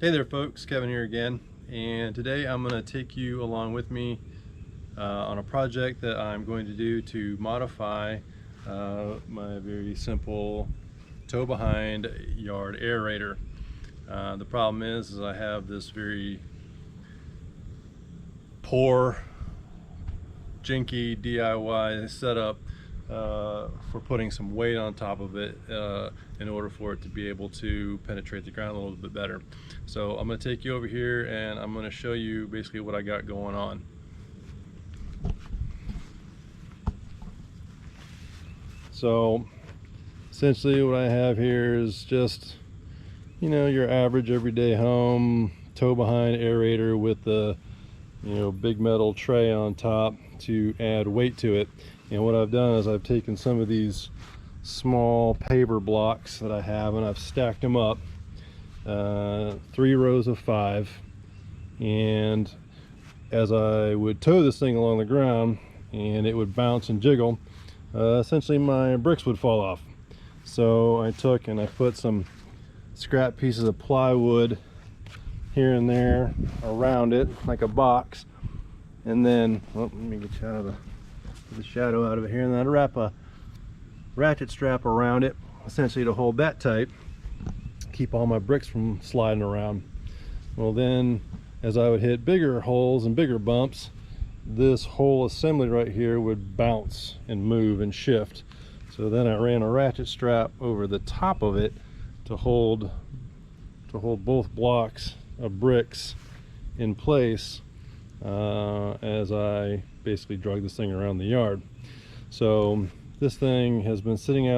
Hey there folks, Kevin here again, and today I'm going to take you along with me on a project that I'm going to do to modify my very simple tow behind yard aerator. The problem is I have this very poor, jinky DIY setup for putting some weight on top of it in order for it to be able to penetrate the ground a little bit better. So I'm going to take you over here and I'm going to show you basically what I got going on. So essentially what I have here is just, you know, your average everyday home tow behind aerator with the, you know, big metal tray on top to add weight to it. And what I've done is I've taken some of these small paver blocks that I have and I've stacked them up 3 rows of 5, and as I would tow this thing along the ground and it would bounce and jiggle, essentially my bricks would fall off. So I took and I put some scrap pieces of plywood here and there around it like a box, and then let me get you out of the shadow out of it here, and then I'd wrap a ratchet strap around it essentially to hold that tight, keep all my bricks from sliding around. Well, then as I would hit bigger holes and bigger bumps, this whole assembly right here would bounce and move and shift. So then I ran a ratchet strap over the top of it to hold both blocks of bricks in place as I basically drug this thing around the yard. So this thing has been sitting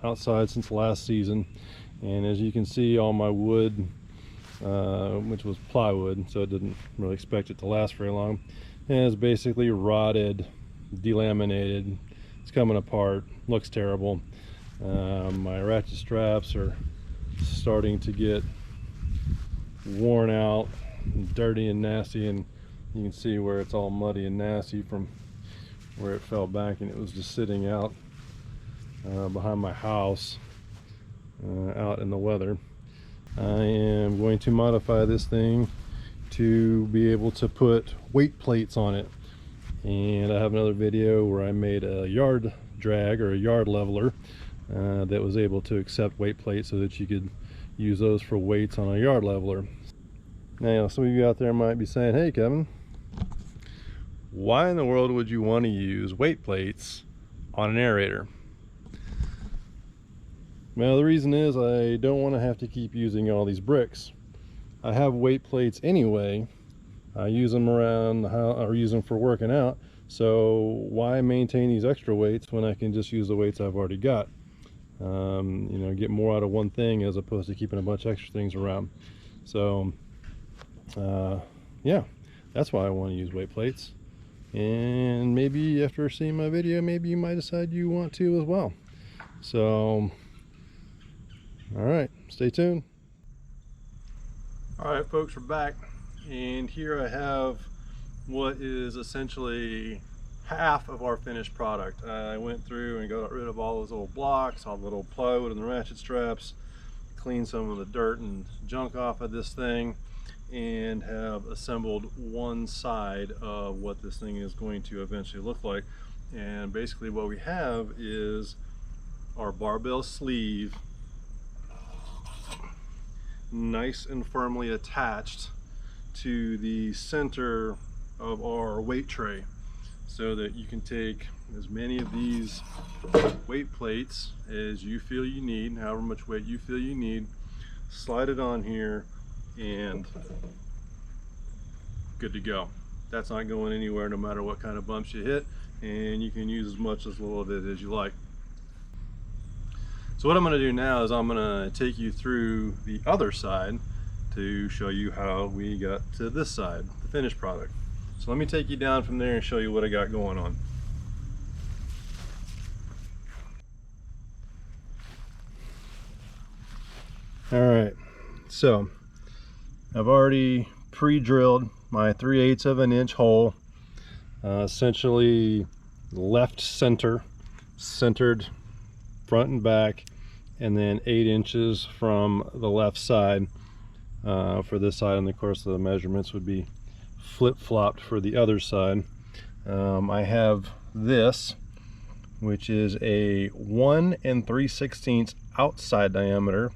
outside since last season, and as you can see, all my wood, which was plywood, so it didn't really expect it to last very long, has basically rotted, delaminated. It's coming apart, looks terrible. My ratchet straps are starting to get worn out, dirty and nasty, and you can see where it's all muddy and nasty from where it fell back, and it was just sitting out behind my house out in the weather. I am going to modify this thing to be able to put weight plates on it, and I have another video where I made a yard drag or a yard leveler that was able to accept weight plates so that you could use those for weights on a yard leveler. Now some of you out there might be saying, hey Kevin, why in the world would you want to use weight plates on an aerator? Well, the reason is I don't want to have to keep using all these bricks. I have weight plates anyway. I use them around the house, or use them for working out, so why maintain these extra weights when I can just use the weights I've already got? You know, get more out of one thing as opposed to keeping a bunch of extra things around. So yeah, that's why I want to use weight plates. And maybe after seeing my video, maybe you might decide you want to as well. So all right, stay tuned. All right folks, we're back, and here I have what is essentially half of our finished product. I went through and got rid of all those old blocks, all the little plywood and the ratchet straps, cleaned some of the dirt and junk off of this thing, and have assembled one side of what this thing is going to eventually look like. And basically what we have is our barbell sleeve nice and firmly attached to the center of our weight tray, so that you can take as many of these weight plates as you feel you need, however much weight you feel you need, slide it on here, and good to go. That's not going anywhere no matter what kind of bumps you hit, and you can use as much as little of it as you like. So what I'm going to do now is I'm going to take you through the other side to show you how we got to this side, the finished product. So let me take you down from there and show you what I got going on. All right, so I've already pre-drilled my 3/8 of an inch hole, essentially left center, centered front and back, and then 8 inches from the left side. for this side, and of course the measurements would be flip-flopped for the other side. I have this, which is a 1 3/16 outside diameter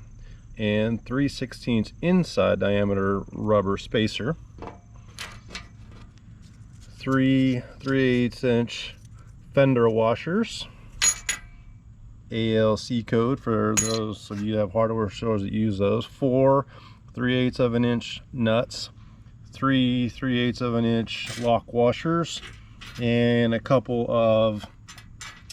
and 3/16 inside diameter rubber spacer, 3 3/8 inch fender washers, ALC code for those of you who have hardware stores that use those, 4 3/8 of an inch nuts, 3 3/8 of an inch lock washers, and a couple of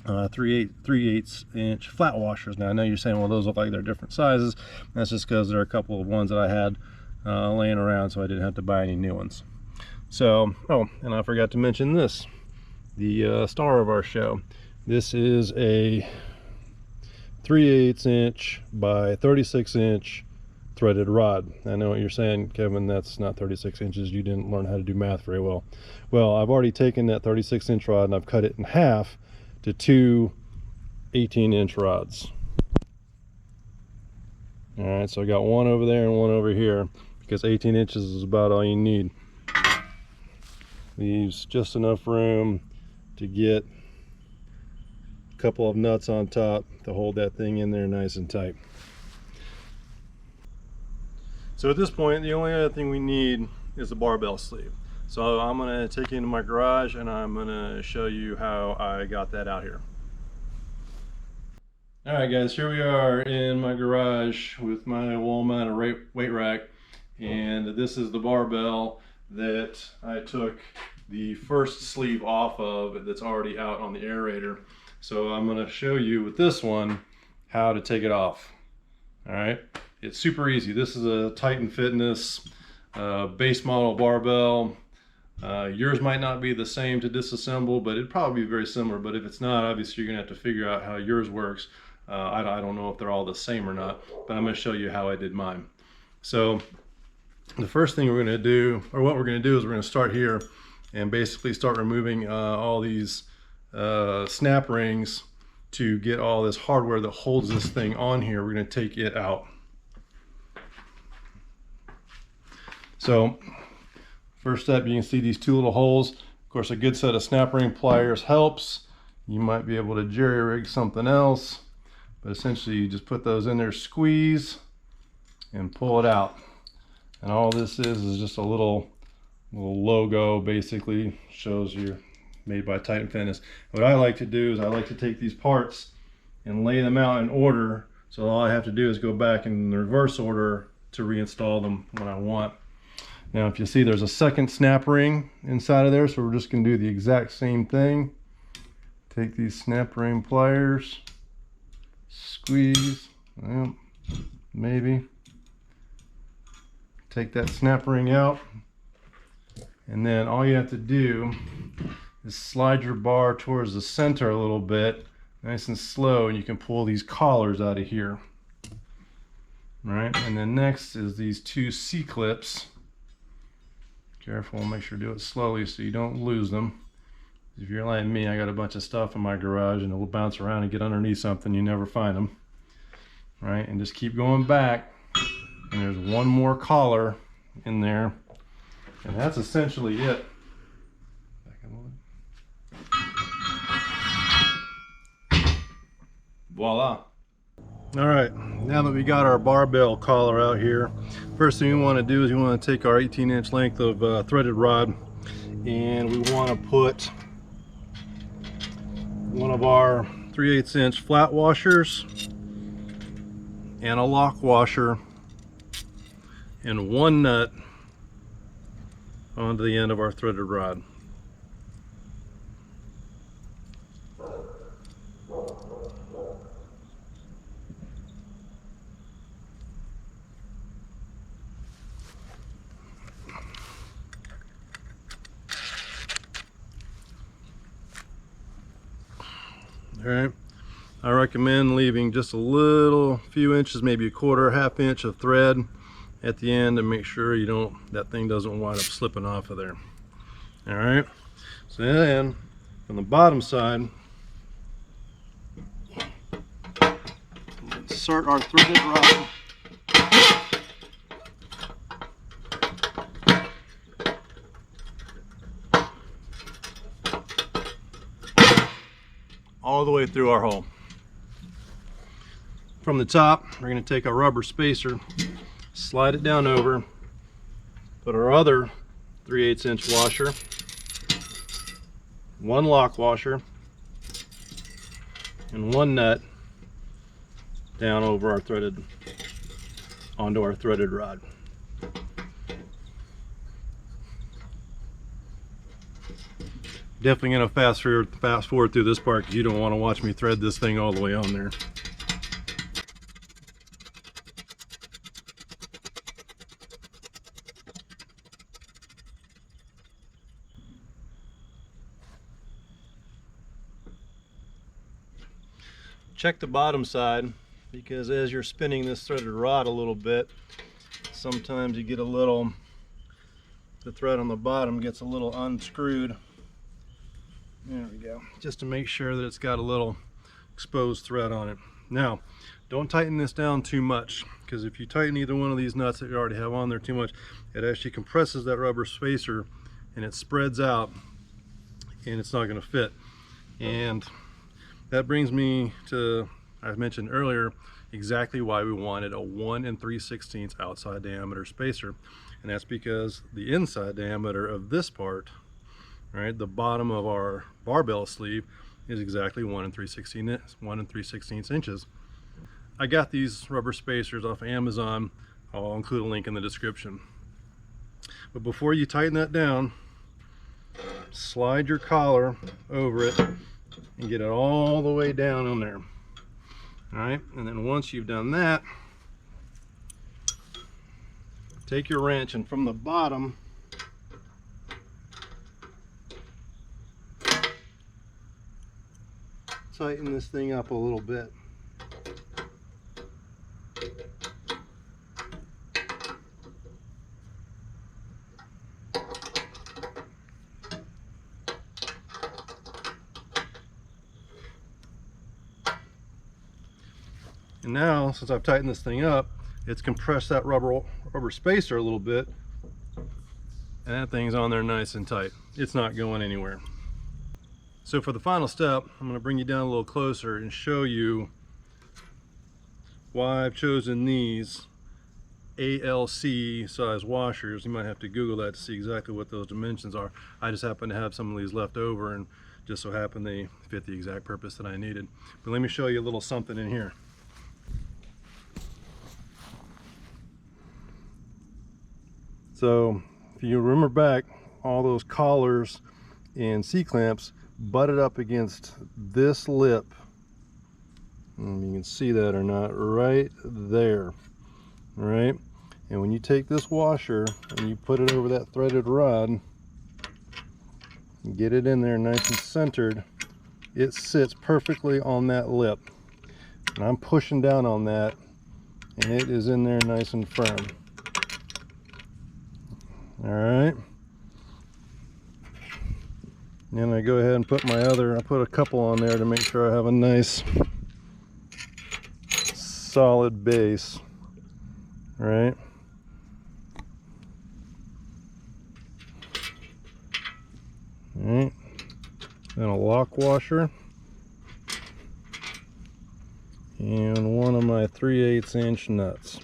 3/8 inch flat washers. Now I know you're saying, well, those look like they're different sizes. That's just because there are a couple of ones that I had laying around, so I didn't have to buy any new ones. So, oh, and I forgot to mention this, the star of our show. This is a 3/8 inch by 36 inch threaded rod. I know what you're saying, Kevin, that's not 36 inches. You didn't learn how to do math very well. Well, I've already taken that 36 inch rod and I've cut it in half to 2 18-inch rods. All right, so I got one over there and one over here, because 18 inches is about all you need. Leaves just enough room to get a couple of nuts on top to hold that thing in there nice and tight. So at this point, the only other thing we need is the barbell sleeve. So I'm going to take you into my garage and I'm going to show you how I got that out here. Alright guys, here we are in my garage with my wall-mounted weight rack, and this is the barbell that I took the first sleeve off of that's already out on the Aerator. So I'm going to show you with this one how to take it off. Alright, it's super easy. This is a Titan Fitness base model barbell. Yours might not be the same to disassemble, but it'd probably be very similar. But if it's not, obviously you're gonna have to figure out how yours works. I don't know if they're all the same or not, but I'm gonna show you how I did mine. So the first thing we're gonna do, or what we're gonna do, is we're gonna start here and basically start removing all these snap rings to get all this hardware that holds this thing on here. We're gonna take it out. So first step, you can see these two little holes. Of course, a good set of snap ring pliers helps. You might be able to jerry rig something else, but essentially you just put those in there, squeeze, and pull it out. And all this is just a little logo, basically shows you're made by Titan Fitness. What I like to do is I like to take these parts and lay them out in order, so all I have to do is go back in the reverse order to reinstall them when I want. Now if you see, there's a second snap ring inside of there, so we're just going to do the exact same thing. Take these snap ring pliers, squeeze, well, maybe take that snap ring out, and then all you have to do is slide your bar towards the center a little bit, nice and slow, and you can pull these collars out of here. All right, and then next is these two C-clips. Careful, make sure to do it slowly so you don't lose them. If you're like me, I got a bunch of stuff in my garage and it will bounce around and get underneath something, you never find them. All right, and just keep going back, and there's one more collar in there, and that's essentially it. Voila. All right, now that we got our barbell collar out here, first thing we want to do is we want to take our 18-inch length of threaded rod, and we want to put one of our 3/8 inch flat washers and a lock washer and one nut onto the end of our threaded rod. All right, I recommend leaving just a little few inches, maybe a quarter, half inch of thread at the end to make sure you don't, that thing doesn't wind up slipping off of there. All right, so then from the bottom side, insert our threaded rod all the way through our hole. From the top, we're going to take our rubber spacer, slide it down over, put our other 3/8 inch washer, one lock washer, and one nut down over our threaded, onto our threaded rod. Definitely going to fast forward through this part because you don't want to watch me thread this thing all the way on there. Check the bottom side, because as you're spinning this threaded rod a little bit, sometimes you get a little, the thread on the bottom gets a little unscrewed. There we go. Just to make sure that it's got a little exposed thread on it. Now, don't tighten this down too much, because if you tighten either one of these nuts that you already have on there too much, it actually compresses that rubber spacer and it spreads out and it's not going to fit. And that brings me to, I mentioned earlier, exactly why we wanted a 1 3/16 outside diameter spacer. And that's because the inside diameter of this part, right, the bottom of our barbell sleeve, is exactly 1 3/16 inches. I got these rubber spacers off of Amazon. I'll include a link in the description. But before you tighten that down, slide your collar over it and get it all the way down on there. All right, and then once you've done that, take your wrench and from the bottom, tighten this thing up a little bit. And now, since I've tightened this thing up, it's compressed that rubber spacer a little bit, and that thing's on there nice and tight. It's not going anywhere. So for the final step, I'm going to bring you down a little closer and show you why I've chosen these ALC size washers. You might have to Google that to see exactly what those dimensions are. I just happen to have some of these left over, and just so happen they fit the exact purpose that I needed. But let me show you a little something in here. So if you remember back, all those collars and C-clamps butted up against this lip. You can see that or not, right there. All right, and when you take this washer and you put it over that threaded rod, get it in there nice and centered, it sits perfectly on that lip. And I'm pushing down on that, and it is in there nice and firm. All right, and I go ahead and put my other, I put a couple on there to make sure I have a nice solid base. All right, all right, then a lock washer and one of my 3/8 inch nuts.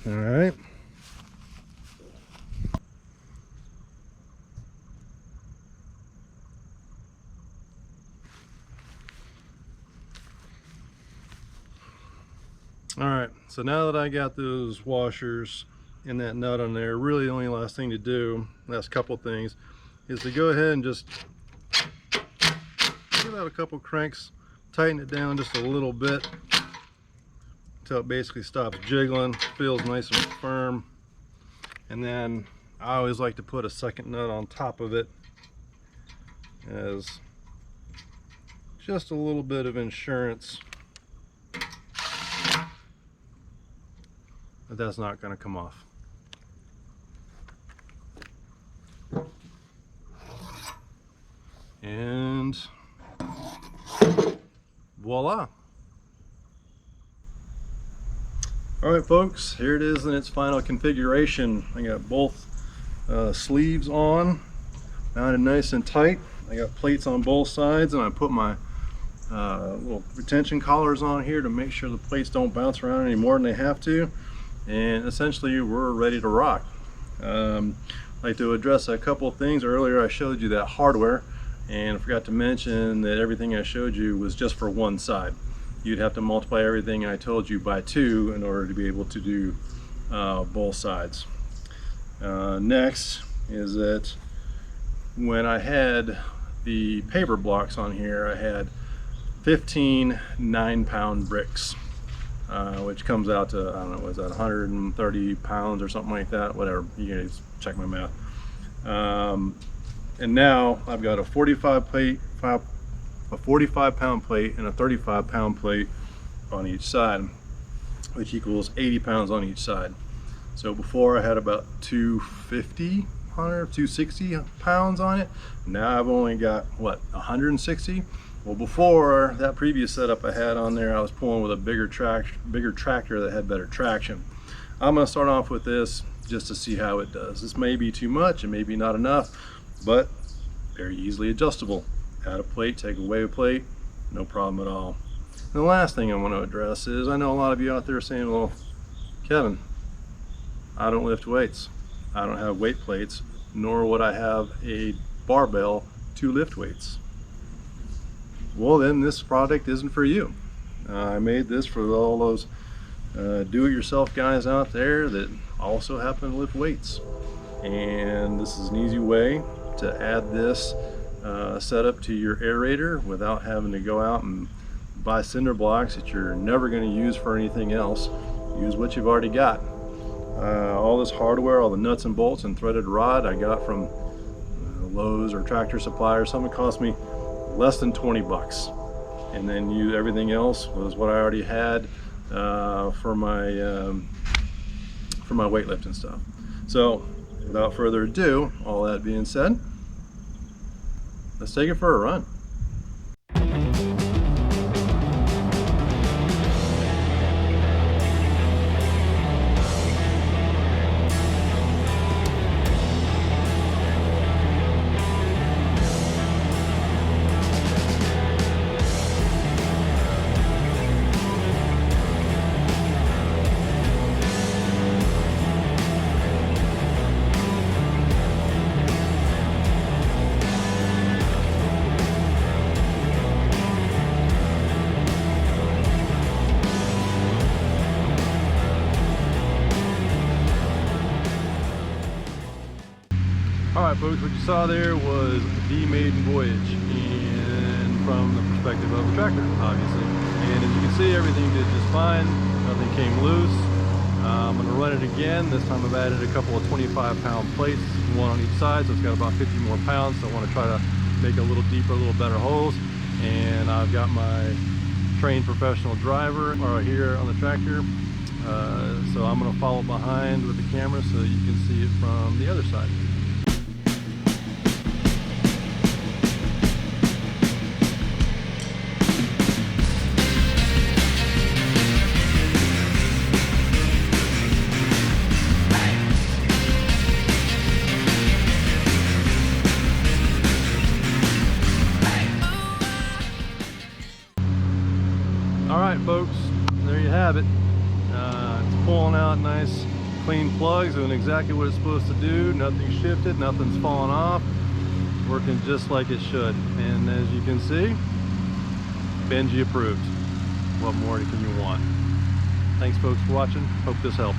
All right. All right, so now that I got those washers and that nut on there, really the only last thing to do, last couple things, is to go ahead and just give out a couple cranks, tighten it down just a little bit until it basically stops jiggling, feels nice and firm. And then I always like to put a second nut on top of it as just a little bit of insurance that that's not going to come off. And voila. All right folks, here it is in its final configuration. I got both sleeves on, mounted nice and tight. I got plates on both sides, and I put my little retention collars on here to make sure the plates don't bounce around any more than they have to. And essentially we're ready to rock. I'd like to address a couple of things. Earlier I showed you that hardware, and I forgot to mention that everything I showed you was just for one side. You'd have to multiply everything I told you by 2 in order to be able to do both sides. Next is that when I had the paper blocks on here, I had 15 9-pound bricks, which comes out to, I don't know, was that 130 pounds or something like that? Whatever, you guys check my math. And now I've got a 45 pound plate and a 35 pound plate on each side, which equals 80 pounds on each side. So before I had about 260 pounds on it. Now I've only got, what, 160? Well, before that previous setup I had on there, I was pulling with a bigger tractor that had better traction. I'm going to start off with this just to see how it does. This may be too much, it may be not enough, but very easily adjustable. Add a plate, take away a plate, no problem at all. And the last thing I want to address is, I know a lot of you out there are saying, well, Kevin, I don't lift weights. I don't have weight plates, nor would I have a barbell to lift weights. Well, then this product isn't for you. I made this for all those do-it-yourself guys out there that also happen to lift weights. And this is an easy way to add this setup to your aerator without having to go out and buy cinder blocks that you're never going to use for anything else. Use what you've already got. All this hardware, all the nuts and bolts and threaded rod I got from Lowe's or Tractor Supply or something, cost me less than 20 bucks. And then everything else was what I already had for my weightlifting stuff. So without further ado, all that being said, let's take it for a run. Alright folks, what you saw there was the maiden voyage, and from the perspective of the tractor, obviously. And as you can see, everything did just fine, nothing came loose. I'm going to run it again. This time I've added a couple of 25-pound plates, one on each side, so it's got about 50 more pounds. So I want to try to make a little deeper, a little better holes. And I've got my trained professional driver right here on the tractor. So I'm going to follow behind with the camera so you can see it from the other side. Alright folks, there you have it. It's pulling out nice clean plugs, doing exactly what it's supposed to do. Nothing shifted, nothing's falling off. Working just like it should. And as you can see, Benji approved. What more can you want? Thanks folks for watching. Hope this helped.